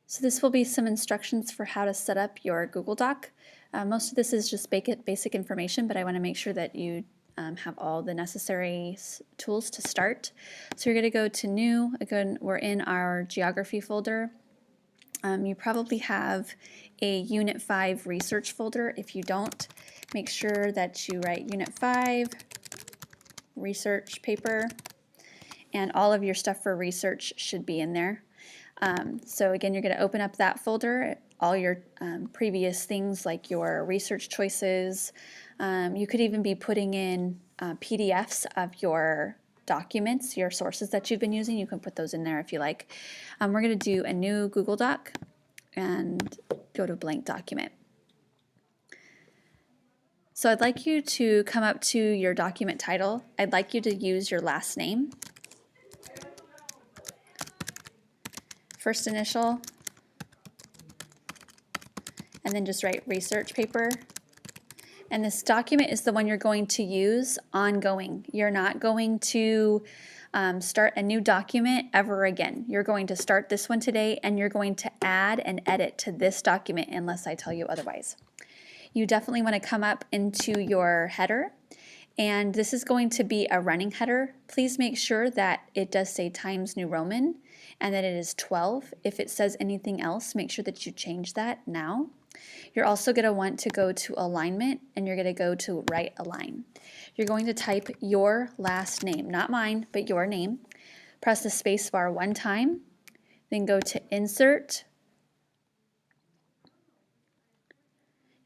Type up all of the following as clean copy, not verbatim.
So this will be some instructions for how to set up your Google Doc. Most of this is just basic information, but I want to make sure that you have all the necessary tools to start. So you're going to go to New. Again, we're in our Geography folder. You probably have a Unit 5 research folder. If you don't, make sure that you write Unit 5 research paper, and all of your stuff for research should be in there. So again, you're going to open up that folder, all your previous things like your research choices. You could even be putting in PDFs of your documents, your sources that you've been using. You can put those in there if you like. We're going to do a new Google Doc and go to blank document. So I'd like you to come up to your document title. I'd like you to use your last name, first initial, and then just write research paper. And this document is the one you're going to use ongoing. You're not going to start a new document ever again. You're going to start this one today, and you're going to add and edit to this document unless I tell you otherwise. You definitely want to come up into your header, and this is going to be a running header. Please make sure that it does say Times New Roman and that it is 12. If it says anything else, make sure that you change that now. You're also going to want to go to alignment, and you're going to go to right align. You're going to type your last name, not mine, but your name. Press the space bar one time, then go to insert.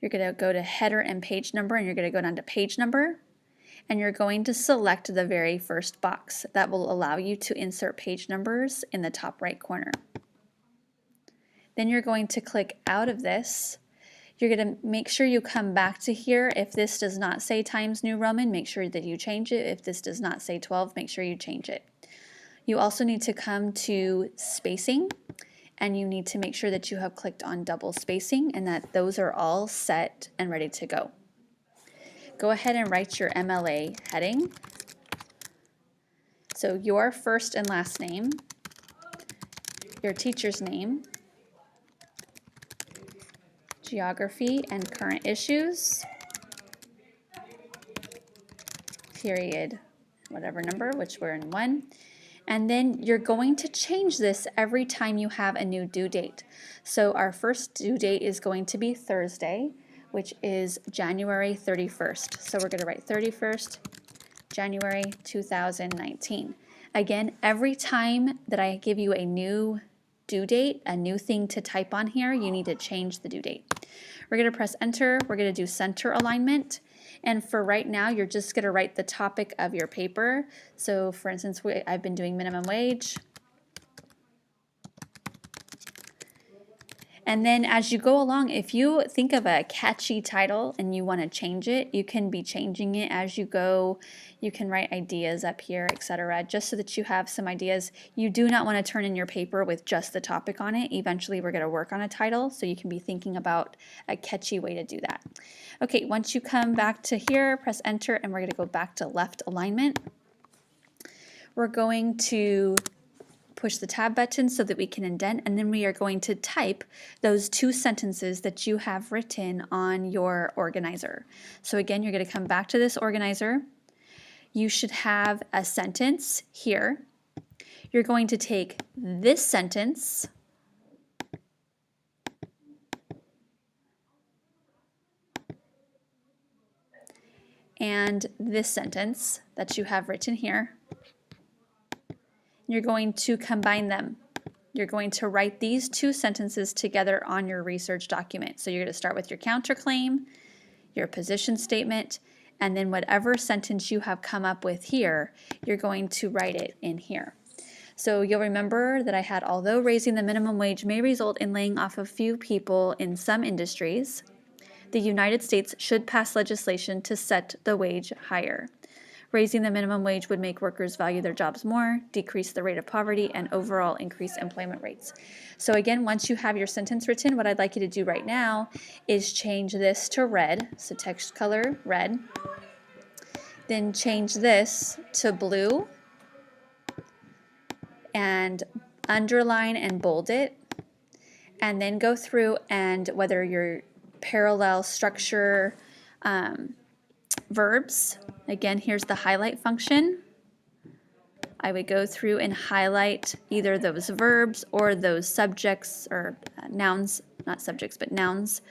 You're going to go to header and page number, and you're going to go down to page number, and you're going to select the very first box. That will allow you to insert page numbers in the top right corner. Then you're going to click out of this. You're going to make sure you come back to here. If this does not say Times New Roman, make sure that you change it. If this does not say 12, make sure you change it. You also need to come to spacing, and you need to make sure that you have clicked on double spacing and that those are all set and ready to go. Go ahead and write your MLA heading. So your first and last name, your teacher's name, geography and current issues, period, whatever number, which we're in 1. And then you're going to change this every time you have a new due date. So our first due date is going to be Thursday, which is January 31st. So we're going to write 31st, January 2019. Again, every time that I give you a new due date, a new thing to type on here, you need to change the due date. We're going to press enter. We're going to do center alignment. And for right now, you're just going to write the topic of your paper. So for instance, I've been doing minimum wage. And then as you go along, if you think of a catchy title and you want to change it, you can be changing it as you go. You can write ideas up here, etc., just so that you have some ideas. You do not want to turn in your paper with just the topic on it. Eventually, we're going to work on a title, so you can be thinking about a catchy way to do that. Okay, once you come back to here, press enter, and we're going to go back to left alignment. We're going to push the tab button so that we can indent, and then we are going to type those 2 sentences that you have written on your organizer. So again, you're going to come back to this organizer. You should have a sentence here. You're going to take this sentence and this sentence that you have written here. You're going to combine them. You're going to write these 2 sentences together on your research document. So you're going to start with your counterclaim, your position statement, and then whatever sentence you have come up with here, you're going to write it in here. So you'll remember that I had, although raising the minimum wage may result in laying off a few people in some industries, the United States should pass legislation to set the wage higher. Raising the minimum wage would make workers value their jobs more, decrease the rate of poverty, and overall increase employment rates. So again, once you have your sentence written, what I'd like you to do right now is change this to red, so text color red. Then change this to blue and underline and bold it. and then go through and whether you're parallel structure verbs, again, here's the highlight function. I would go through and highlight either those verbs or those subjects or nouns, not subjects, but nouns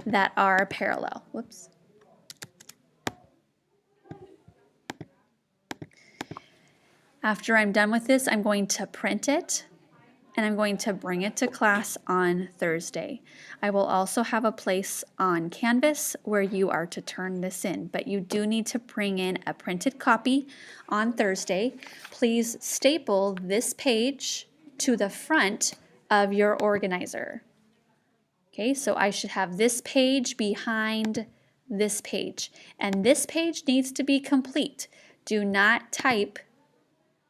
that are parallel. Whoops. After I'm done with this, I'm going to print it and I'm going to bring it to class on Thursday. I will also have a place on Canvas where you are to turn this in, but you do need to bring in a printed copy on Thursday. Please staple this page to the front of your organizer. Okay, so I should have this page behind this page, and this page needs to be complete. Do not type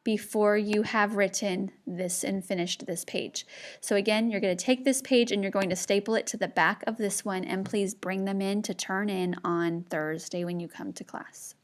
before you have written this and finished this page. So again, you're going to take this page and you're going to staple it to the back of this one, and please bring them in to turn in on Thursday when you come to class.